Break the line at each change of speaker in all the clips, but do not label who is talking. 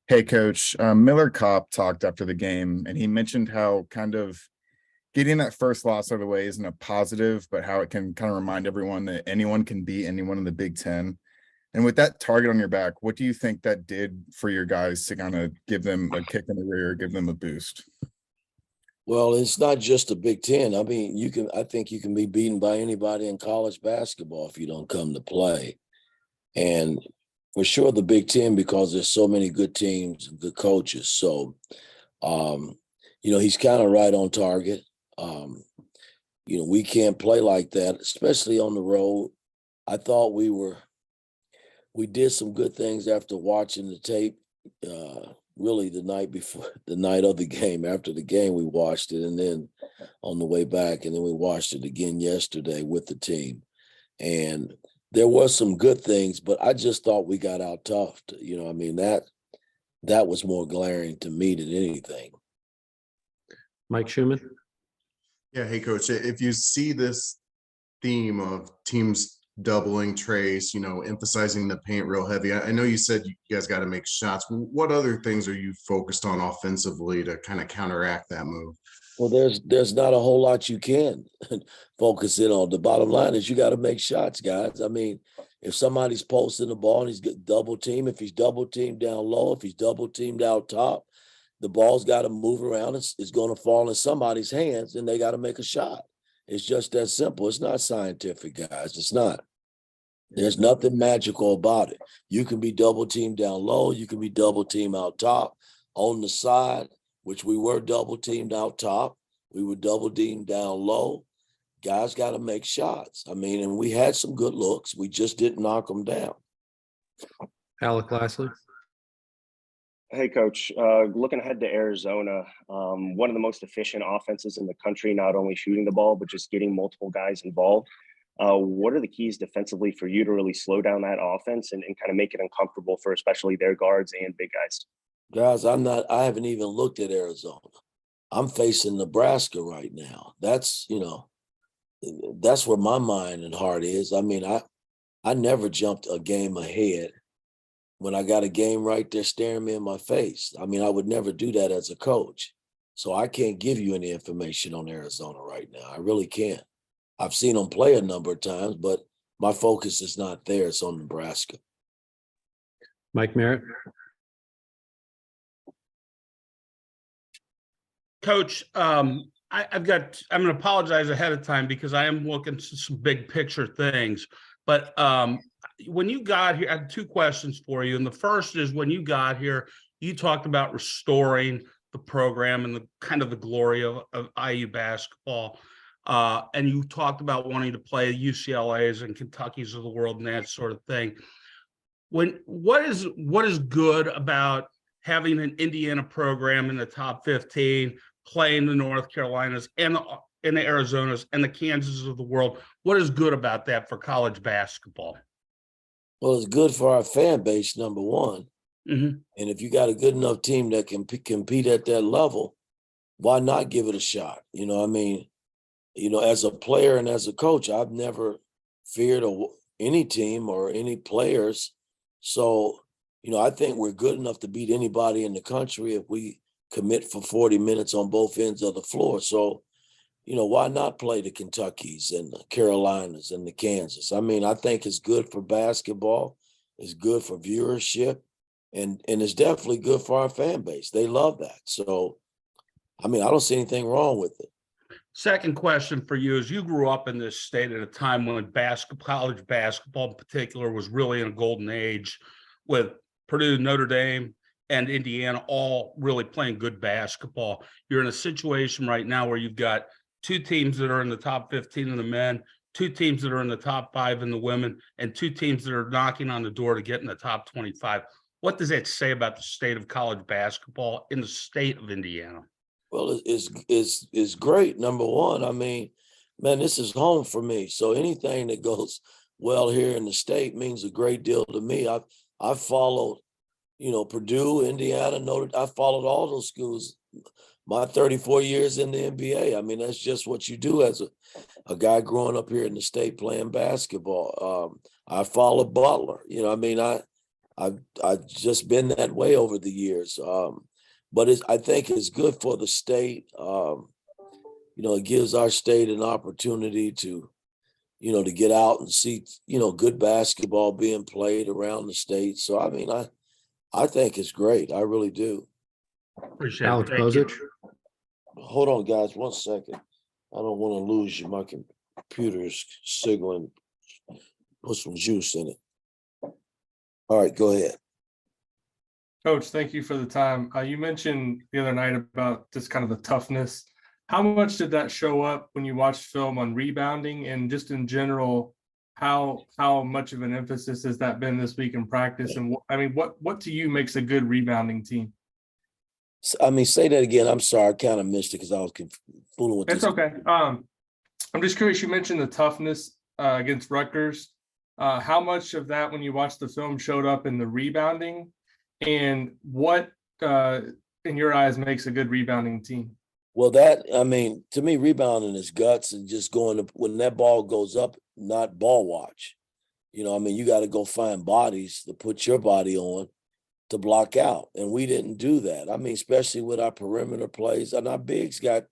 Hey, Coach. Miller Kopp talked after the game, and he mentioned how kind of getting that first loss out of the way isn't a positive, but how it can kind of remind everyone that anyone can beat anyone in the Big Ten. And with that target on your back, what do you think that did for your guys to kind of give them a kick in the rear, give them a boost?
Well, it's not just the Big Ten. I mean, I think you can be beaten by anybody in college basketball if you don't come to play. And for sure the Big Ten, because there's so many good teams and good coaches. So, um, he's kind of right on target. Um, we can't play like that, especially on the road. I thought we did some good things after watching the tape. Really, the night before, the night of the game, after the game, we watched it, and then on the way back, and then we watched it again yesterday with the team. And there was some good things, but I just thought we got out toughed. That was more glaring to me than anything.
Mike Schumann.
Yeah, hey coach, if you see this theme of teams doubling Trace, emphasizing the paint real heavy. I know you said you guys got to make shots. What other things are you focused on offensively to kind of counteract that move?
Well, there's not a whole lot you can focus in on. The bottom line is you got to make shots, guys. I mean, if somebody's posting the ball and he's got double team, if he's double teamed down low, if he's double teamed out top, the ball's got to move around. It's going to fall in somebody's hands, and they got to make a shot. It's just that simple. It's not scientific, guys. It's not. There's nothing magical about it. You can be double teamed down low. You can be double teamed out top, on the side, which we were double teamed out top. We were double teamed down low. Guys got to make shots. I mean, and we had some good looks. We just didn't knock them down.
Alec Lastly.
Hey, Coach. Looking ahead to Arizona, one of the most efficient offenses in the country, not only shooting the ball, but just getting multiple guys involved. What are the keys defensively for you to really slow down that offense and kind of make it uncomfortable for especially their guards and big guys?
Guys, I haven't even looked at Arizona. I'm facing Nebraska right now. That's where my mind and heart is. I mean, I never jumped a game ahead when I got a game right there staring me in my face. I mean, I would never do that as a coach. So I can't give you any information on Arizona right now. I really can't. I've seen them play a number of times, but my focus is not there. It's on Nebraska.
Mike Merritt.
Coach, I'm going to apologize ahead of time because I am looking to some big picture things. But when you got here, I have two questions for you. And the first is, when you got here, you talked about restoring the program and the kind of the glory of IU basketball. And you talked about wanting to play UCLA's and Kentucky's of the world and that sort of thing. What is good about having an Indiana program in the top 15, playing the North Carolinas and the Arizonas and the Kansases of the world? What is good about that for college basketball?
Well, it's good for our fan base, number one.
Mm-hmm.
And if you got a good enough team that can compete at that level, why not give it a shot? As a player and as a coach, I've never feared any team or any players. So, I think we're good enough to beat anybody in the country if we commit for 40 minutes on both ends of the floor. So, why not play the Kentuckys and the Carolinas and the Kansas? I mean, I think it's good for basketball. It's good for viewership. And it's definitely good for our fan base. They love that. So, I mean, I don't see anything wrong with it.
Second question for you is, you grew up in this state at a time when college basketball in particular was really in a golden age, with Purdue, Notre Dame, and Indiana all really playing good basketball. You're in a situation right now where you've got two teams that are in the top 15 in the men, two teams that are in the top 5 in the women, and two teams that are knocking on the door to get in the top 25. What does that say about the state of college basketball in the state of Indiana?
Well, it's great. Number one, I mean, man, this is home for me. So anything that goes well here in the state means a great deal to me. I've followed, Purdue, Indiana, I followed all those schools my 34 years in the NBA. I mean, that's just what you do as a guy growing up here in the state playing basketball. I followed Butler. I've just been that way over the years. But I think it's good for the state. It gives our state an opportunity to, to get out and see, good basketball being played around the state. So, I mean, I think it's great. I really do.
Appreciate
Alex
it. Thank you.
Bozich,
Hold on, guys, 1 second. I don't want to lose you. My computer's signaling. Put some juice in it. All right, go ahead.
Coach, thank you for the time. You mentioned the other night about just kind of the toughness. How much did that show up when you watched film on rebounding, and just in general, how much of an emphasis has that been this week in practice? And what to you makes a good rebounding team?
I mean, say that again. I'm sorry, I kind of missed it because I was fooling with
It's
this.
okay. I'm just curious. You mentioned the toughness against Rutgers. How much of that, when you watched the film, showed up in the rebounding, and what, in your eyes, makes a good rebounding team?
Well, to me, rebounding is guts and just when that ball goes up, not ball watch. You got to go find bodies to put your body on to block out. And we didn't do that. I mean, especially with our perimeter plays, and our bigs got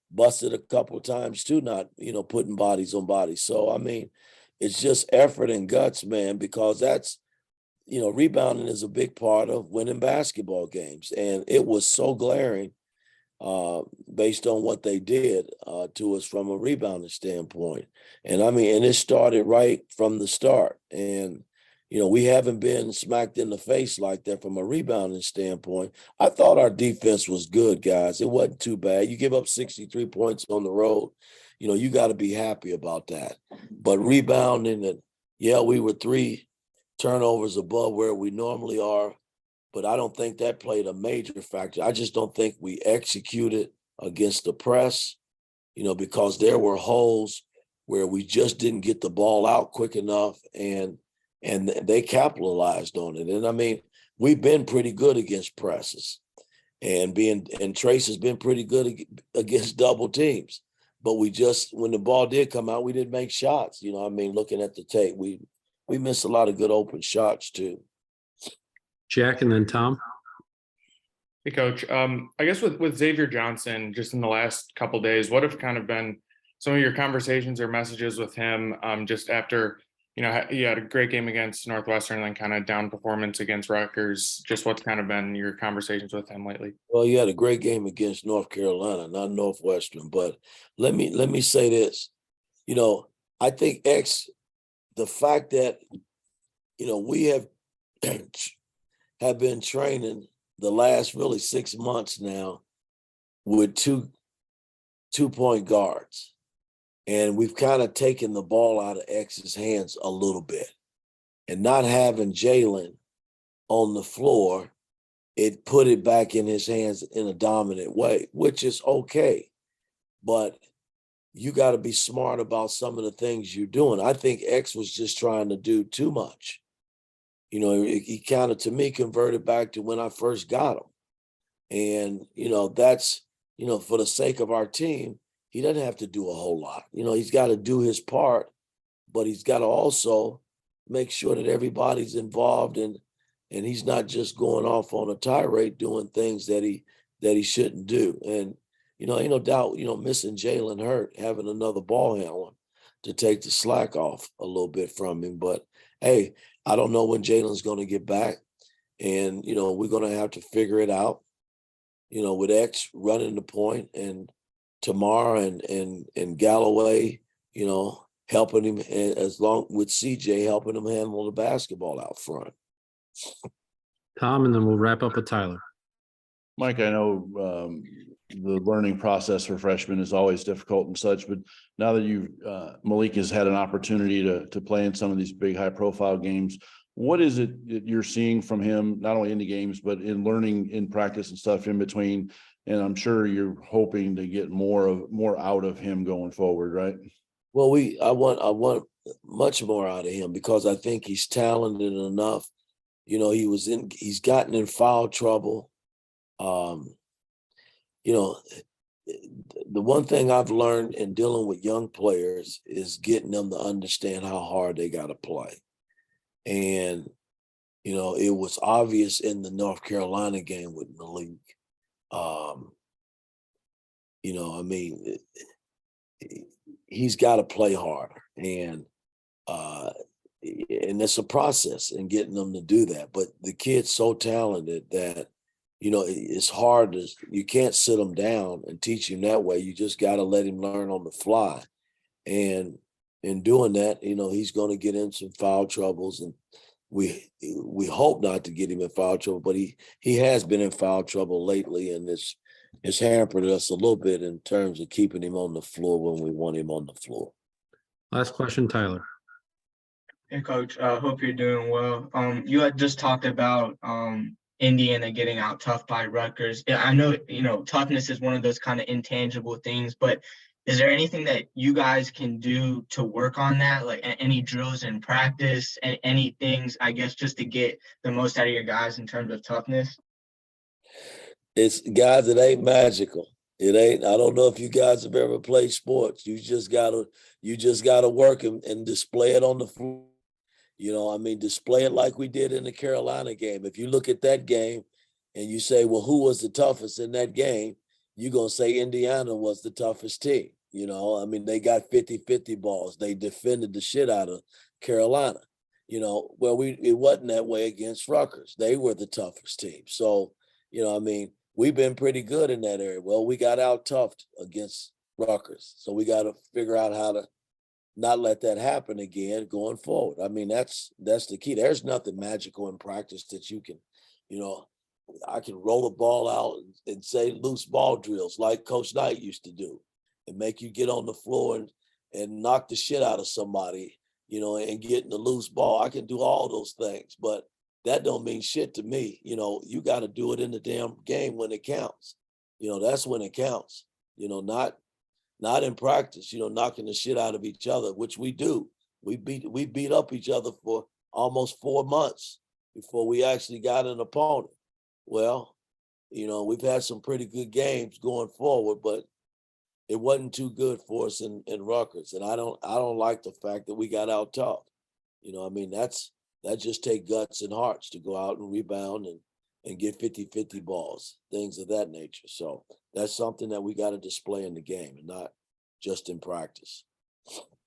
busted a couple of times too, not, putting bodies on bodies. So, I mean, it's just effort and guts, man, because that's, rebounding is a big part of winning basketball games. And it was so glaring based on what they did to us from a rebounding standpoint. And it started right from the start. And, we haven't been smacked in the face like that from a rebounding standpoint. I thought our defense was good, guys. It wasn't too bad. You give up 63 points on the road, you got to be happy about that. But rebounding, and we were 3 turnovers above where we normally are. But I don't think that played a major factor. I just don't think we executed against the press, because there were holes where we just didn't get the ball out quick enough, and they capitalized on it. And we've been pretty good against presses, and Trace has been pretty good against double teams. But when the ball did come out, we didn't make shots. Looking at the tape, we missed a lot of good open shots too.
Jack, and then Tom.
Hey, Coach. I guess with Xavier Johnson, just in the last couple of days, what have kind of been some of your conversations or messages with him just after, you had a great game against Northwestern and then kind of down performance against Rutgers? Just what's kind of been your conversations with him lately?
Well, you had a great game against North Carolina, not Northwestern. But let me say this. I think the fact that, we have been training the last really 6 months now with two-point guards. And we've kind of taken the ball out of X's hands a little bit. And not having Jalen on the floor, it put it back in his hands in a dominant way, which is okay. But you got to be smart about some of the things you're doing. I think X was just trying to do too much. He kind of, to me, converted back to when I first got him. And, that's, for the sake of our team, he doesn't have to do a whole lot. He's got to do his part, but he's got to also make sure that everybody's involved, and he's not just going off on a tirade doing things that he shouldn't do. And, ain't no doubt, missing Jalen hurt, having another ball handler to take the slack off a little bit from him. But, hey, I don't know when Jalen's going to get back. And, we're going to have to figure it out, with X running the point, and Tamar and Galloway, helping him, as long with CJ helping him handle the basketball out front.
Tom, and then we'll wrap up with Tyler.
Mike, I know the learning process for freshmen is always difficult and such, but now that Malik has had an opportunity to play in some of these big high profile games, what is it that you're seeing from him, not only in the games, but in learning in practice and stuff in between? And I'm sure you're hoping to get more out of him going forward, right?
Well, I want much more out of him, because I think he's talented enough. He's gotten in foul trouble. The one thing I've learned in dealing with young players is getting them to understand how hard they got to play. And It was obvious in the North Carolina game with Malik. I mean, he's got to play harder, and it's a process in getting them to do that. But the kid's so talented that it's hard you can't sit him down and teach him that way. You just got to let him learn on the fly, and in doing that, he's going to get in some foul troubles, and we hope not to get him in foul trouble, but he has been in foul trouble lately, and it's hampered us a little bit in terms of keeping him on the floor when we want him on the floor.
Last question, Tyler.
Hey, Coach. Hope you're doing well. You had just talked about Indiana getting out tough by Rutgers. Yeah, I know, toughness is one of those kind of intangible things, but is there anything that you guys can do to work on that? Like any drills in practice and any things, I guess, just to get the most out of your guys in terms of toughness?
It's guys, it ain't magical. It ain't. I don't know if you guys have ever played sports. You just gotta work and display it on the floor. Display it like we did in the Carolina game. If you look at that game and you say, well, who was the toughest in that game? You're going to say Indiana was the toughest team. They got 50-50 balls. They defended the shit out of Carolina. It wasn't that way against Rutgers. They were the toughest team. So, we've been pretty good in that area. Well, we got out toughed against Rutgers. So we got to figure out how to not let that happen again going forward. That's the key. There's nothing magical in practice that you can, I can roll the ball out and say loose ball drills like Coach Knight used to do and make you get on the floor and knock the shit out of somebody, and get in the loose ball. I can do all those things, but that don't mean shit to me. You got to do it in the damn game when it counts. That's when it counts, not in practice, knocking the shit out of each other, which we do. We beat up each other for almost 4 months before we actually got an opponent. Well, we've had some pretty good games going forward, but it wasn't too good for us in Rutgers. And I don't like the fact that we got out tough. That just take guts and hearts to go out and rebound and get 50-50 balls, things of that nature. So that's something that we got to display in the game and not just in practice.